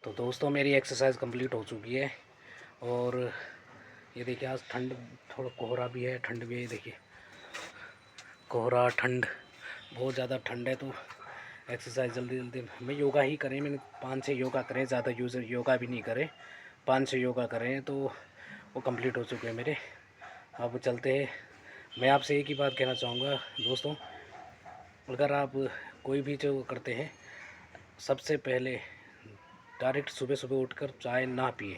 तो दोस्तों मेरी एक्सरसाइज कंप्लीट हो चुकी है। और ये देखिए आज ठंड, थोड़ा कोहरा भी है, ठंड भी है। ये देखिए कोहरा, ठंड, बहुत ज़्यादा ठंड है। तो एक्सरसाइज जल्दी जल्दी मैं योगा ही करें, मैंने 5-6 योगा करें, ज़्यादा योगा भी नहीं करें, 5-6 योगा करें तो वो कंप्लीट हो चुके हैं मेरे। अब चलते हैं। मैं आपसे एक ही बात कहना चाहूँगा दोस्तों, अगर आप कोई भी जो करते हैं, सबसे पहले डायरेक्ट सुबह सुबह उठकर चाय ना पिए।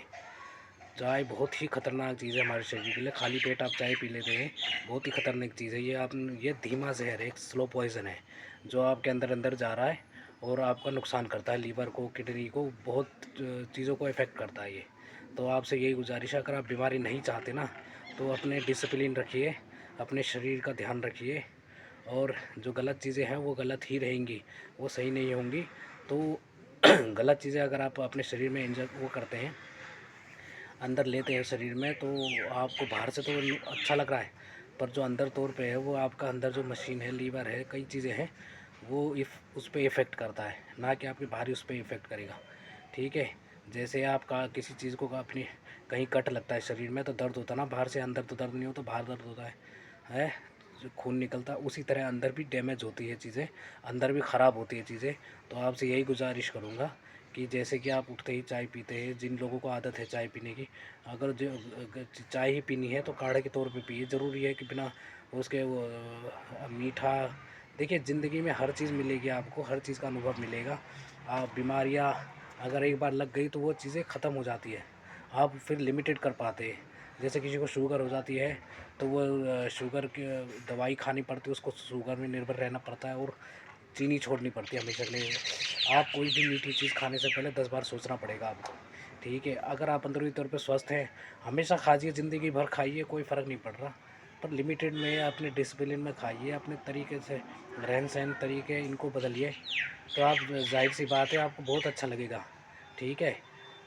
चाय बहुत ही ख़तरनाक चीज़ है हमारे शरीर के लिए। खाली पेट आप चाय पी लेते हैं, बहुत ही ख़तरनाक चीज़ है ये। आप ये धीमा जहर है, एक स्लो पॉइज़न है जो आपके अंदर अंदर जा रहा है और आपका नुकसान करता है, लीवर को, किडनी को, बहुत चीज़ों को इफ़ेक्ट करता है ये। तो आपसे यही गुजारिश है, अगर आप बीमारी नहीं चाहते ना, तो अपने डिसिप्लिन रखिए, अपने शरीर का ध्यान रखिए। और जो गलत चीज़ें हैं वो गलत ही रहेंगी, वो सही नहीं होंगी। तो गलत चीज़ें अगर आप अपने शरीर में वो करते हैं, अंदर लेते हैं शरीर में, तो आपको बाहर से तो अच्छा लग रहा है, पर जो अंदर तौर पे है वो आपका अंदर जो मशीन है, लीवर है, कई चीज़ें हैं, वो उस पर इफ़ेक्ट करता है, ना कि आपकी बाहरी उस पर इफ़ेक्ट करेगा। ठीक है। जैसे आपका किसी चीज़ को अपनी कहीं कट लगता है शरीर में तो दर्द होता है ना, बाहर से अंदर तो दर्द नहीं होता, बाहर दर्द होता है जो खून निकलता है, उसी तरह अंदर भी डैमेज होती है चीज़ें, अंदर भी ख़राब होती है चीज़ें। तो आपसे यही गुजारिश करूँगा कि जैसे कि आप उठते ही चाय पीते हैं, जिन लोगों को आदत है चाय पीने की, अगर जो चाय ही पीनी है तो काढ़े के तौर पे पिए। ज़रूरी है कि बिना उसके वो मीठा। देखिए ज़िंदगी में हर चीज़ मिलेगी, आपको हर चीज़ का अनुभव मिलेगा। आप बीमारियाँ अगर एक बार लग गई तो वो चीज़ें ख़त्म हो जाती है, आप फिर लिमिटेड कर पाते हैं। जैसे किसी को शुगर हो जाती है तो वो शुगर की दवाई खानी पड़ती है, उसको शुगर में निर्भर रहना पड़ता है और चीनी छोड़नी पड़ती है हमेशा के लिए। आप कोई भी मीठी चीज़ खाने से पहले 10 बार सोचना पड़ेगा आपको। ठीक है। अगर आप अंदरूनी तौर पे स्वस्थ हैं, हमेशा खाइए, ज़िंदगी भर खाइए, कोई फ़र्क नहीं पड़ रहा, पर लिमिटेड में, अपने डिसिप्लिन में खाइए, अपने तरीके से रहन सहन तरीके इनको बदलिए, तो आप, जाहिर सी बात है, आपको बहुत अच्छा लगेगा। ठीक है।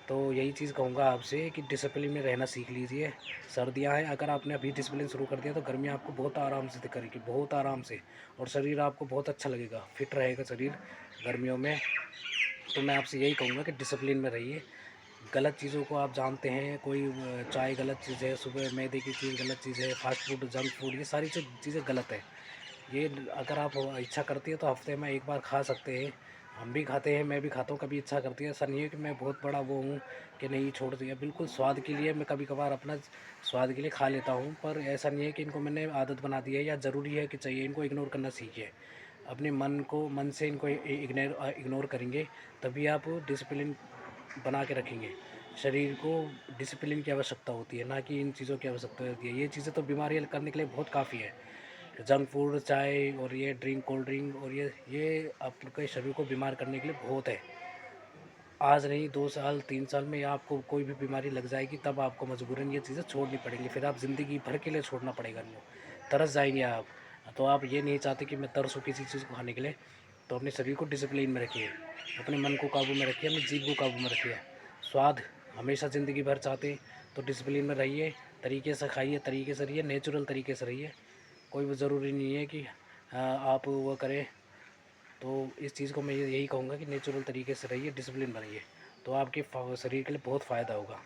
तो यही चीज़ कहूँगा आपसे कि डिसिप्लिन में रहना सीख लीजिए। सर्दियाँ हैं, अगर आपने अभी डिसिप्लिन शुरू कर दिया तो गर्मियाँ आपको बहुत आराम से करेगी, बहुत आराम से, और शरीर आपको बहुत अच्छा लगेगा, फिट रहेगा शरीर गर्मियों में। तो मैं आपसे यही कहूँगा कि डिसिप्लिन में रहिए। गलत चीज़ों को आप जानते हैं, कोई चाय गलत चीज़ है, सुबह मैदे की चीज़ गलत चीज़ है, फास्ट फूड, जंक फूड, ये सारी चीज़ें गलत है। ये अगर आप इच्छा करती है तो हफ्ते में एक बार खा सकते हैं। हम भी खाते हैं, मैं भी खाता हूँ, कभी इच्छा करती है। ऐसा नहीं है कि मैं बहुत बड़ा वो हूँ कि नहीं छोड़ दिया, बिल्कुल स्वाद के लिए मैं कभी कभार अपना स्वाद के लिए खा लेता हूँ, पर ऐसा नहीं है कि इनको मैंने आदत बना दी है या ज़रूरी है कि चाहिए। इनको इग्नोर करना सीखिए, अपने मन से इनको इग्नोर करेंगे तभी आप डिसिप्लिन बना के रखेंगे। शरीर को डिसिप्लिन की आवश्यकता होती है, ना कि इन चीज़ों की आवश्यकता होती है। ये चीज़ें तो बीमारी करने के लिए बहुत काफ़ी है, जंक फूड, चाय और ये ड्रिंक, कोल्ड ड्रिंक, और ये आपके शरीर को बीमार करने के लिए बहुत है। आज नहीं, 2 साल 3 साल में आपको कोई भी बीमारी लग जाएगी, तब आपको मजबूरन ये चीज़ें छोड़नी पड़ेंगी, फिर आप ज़िंदगी भर के लिए छोड़ना पड़ेगा इनको, तरस जाएंगे आप। तो आप ये नहीं चाहते कि मैं तरसूँ किसी चीज़ को खाने के लिए, तो अपने शरीर को डिसिप्लिन में रखिए, अपने मन को काबू में रखिए, अपनी जीभ को काबू में रखिए। स्वाद हमेशा ज़िंदगी भर चाहते हैं तो डिसिप्लिन में रहिए, तरीके से खाइए, तरीके से रहिए, नेचुरल तरीके से रहिए। कोई वो ज़रूरी नहीं है कि आप वो करें। तो इस चीज़ को मैं यही कहूँगा कि नेचुरल तरीके से रहिए, डिसिप्लिन बनिए, तो आपके शरीर के लिए बहुत फ़ायदा होगा।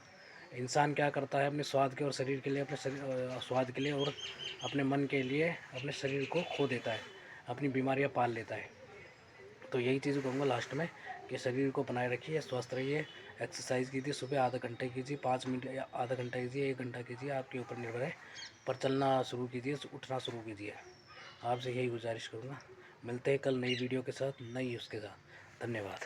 इंसान क्या करता है अपने स्वाद के और शरीर के लिए, अपने स्वाद के लिए और अपने मन के लिए अपने शरीर को खो देता है, अपनी बीमारियाँ पाल लेता है। तो यही चीज़ कहूँगा लास्ट में कि शरीर को बनाए रखिए, स्वस्थ रहिए, एक्सरसाइज कीजिए, सुबह आधा घंटे कीजिए, 5 मिनट या आधा घंटा कीजिए, 1 घंटा कीजिए, आपके ऊपर निर्भर है, पर चलना शुरू कीजिए, उठना शुरू कीजिए। आपसे यही गुजारिश करूँगा। मिलते हैं कल नई वीडियो के साथ, नई उसके साथ। धन्यवाद।